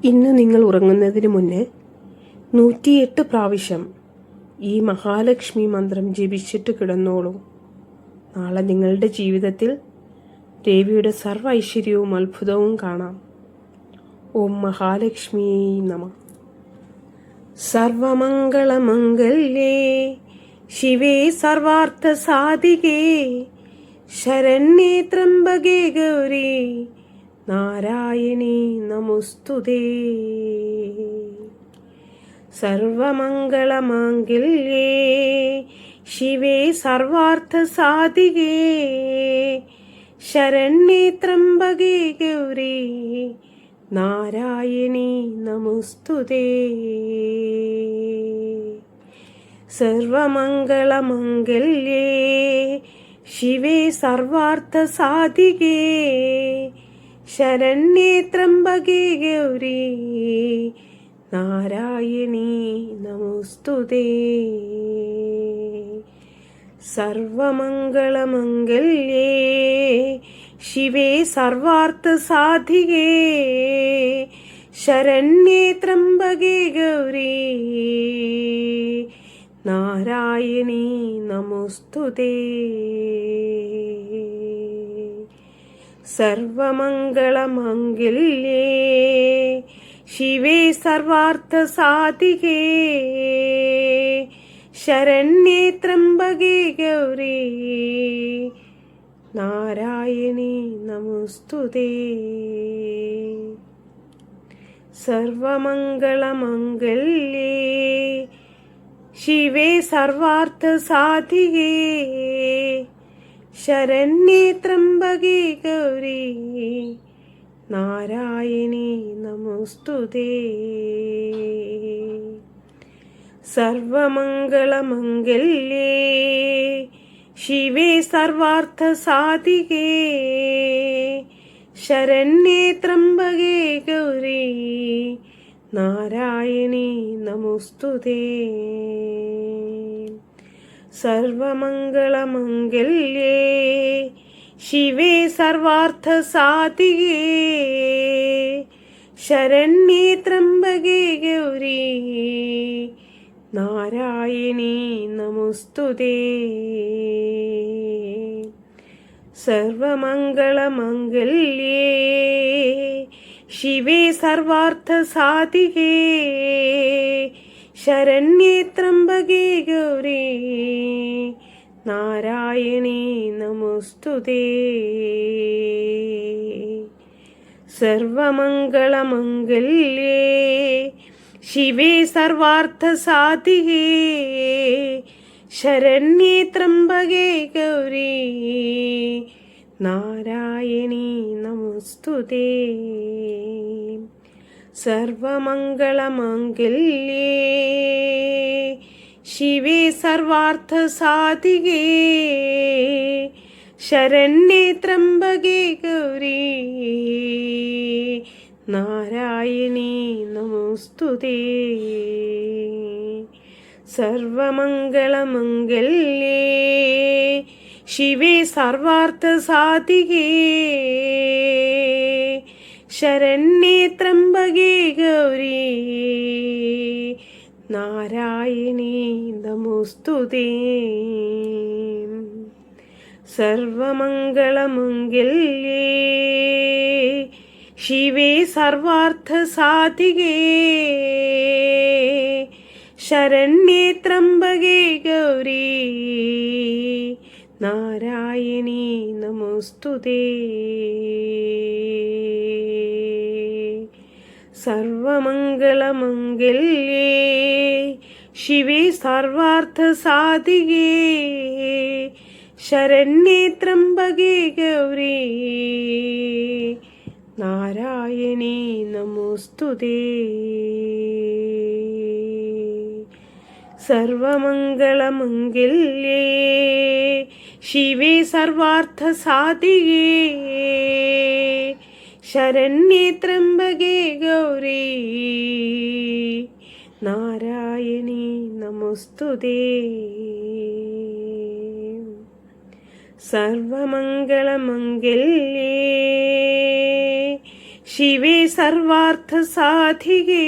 ഇന്ന് നിങ്ങൾ ഉറങ്ങുന്നതിന് മുന്നേ 108 പ്രാവശ്യം ഈ മഹാലക്ഷ്മി മന്ത്രം ജപിച്ചിട്ട് കിടന്നോളൂ. നാളെ നിങ്ങളുടെ ജീവിതത്തിൽ ദേവിയുടെ സർവ്വ ഐശ്വര്യവും അത്ഭുതവും കാണാം. ഓം മഹാലക്ഷ്മി നമ. സർവമംഗളമംഗല്യേ ശിവേ സർവാർത്ഥ സാധികേ ശരണ്യേ ത്രംബകേ ഗൗരി നാരായണീ നമോസ്തുതേ. സർവമംഗളമാംഗല്യേ ശിവേ സർവാർത്ഥ സാധികേ ശരണ്യേ ത്രംബകേ ഗൗരി നാരായണീ നമോസ്തുതേ. സർവമംഗളമംഗല്യേ ശിവേ സർവാർത്ഥ സാധികേ ശരണ്യേ ത്രംബകേ ഗൗരി നാരായണീ നമോസ്തുതേ. സർവമംഗളമംഗല്യേ ശിവേ സർവാർത്ഥ സാധികേ ശരണ്യേ ത്രംബകേ ഗൗരി നാരായണീ നമോസ്തുതേ. സർവമംഗളമംഗല്യേ ശിവേ സർവാർത്ഥ സാധികേ ശരണ്യേ ത്രംബകേ ഗൗരി നാരായണീ നമോസ്തുതേ. സർവമംഗളമംഗല്യേ ശിവേ സർവാർത്ഥ സാധികേ ശരണ്യേ ത്രംബകേ ഗൗരി നാരായണീ നമോസ്തുതേ. സർവമംഗളമംഗല്യേ ശിവേ സർവാർത്ഥ സാധികേ ശരണ്യേ ത്രംബകേ ഗൗരി നാരായണീ നമോസ്തുതേ. സർവമംഗളമംഗല്യേ ശിവേ സർവാർത്ഥ സാധികേ ശരണ്യേ ത്രംബകേ ഗൗരി നാരായണീ നമോസ്തുതേ. സർവമംഗളമംഗല്യേ ശിവേ സർവാർത്ഥ സാധികേ ശരണ്യേ ത്രംബകേ ഗൗരി നാരായണീ നമോസ്തുതേ. സർവമംഗളമംഗല്യേ ശിവേ സർവാർത്ഥ സാധികേ ശരണ്യേ ത്രംബകേ ഗൗരി നാരായണീ നമോസ്തുതേ. സർവമംഗളമംഗല്യേ ശിവേ സർവാർത്ഥ സാധികേ ശരണ്യേ ത്രംബകേ ഗൗരി നാരായണീ നമോസ്തുതേ. സർവമംഗളമംഗല്യേ ശിവേ സർവാർത്ഥ സാധികേ ശരണ്യേ ത്രംബകേ ഗൗരി നാരായണീ നമോസ്തുതേ. സർവമംഗളമംഗല്യേ ശിവേ സർവാർത്ഥ സാധികേ ശരണ്യേ ത്രംബകേ ഗൗരി നാരായണീ നമോസ്തുതേ. സർവമംഗളമംഗല്യേ ശിവേ സർവാർത്ഥ സാധികേ ശരണ്യേ ത്രംബകേ ഗൗരി നാരായണീ നമോസ്തുതേ. സർവമംഗളമംഗല്യേ ശിവേ സർവാർത്ഥ സാധികേ ശരണ്യേ ത്രംബകേ ഗൗരി നാരായണീ നമോസ്തുതേ. സർവമംഗളമംഗല്യേ शिवे सर्वार्थसाधिके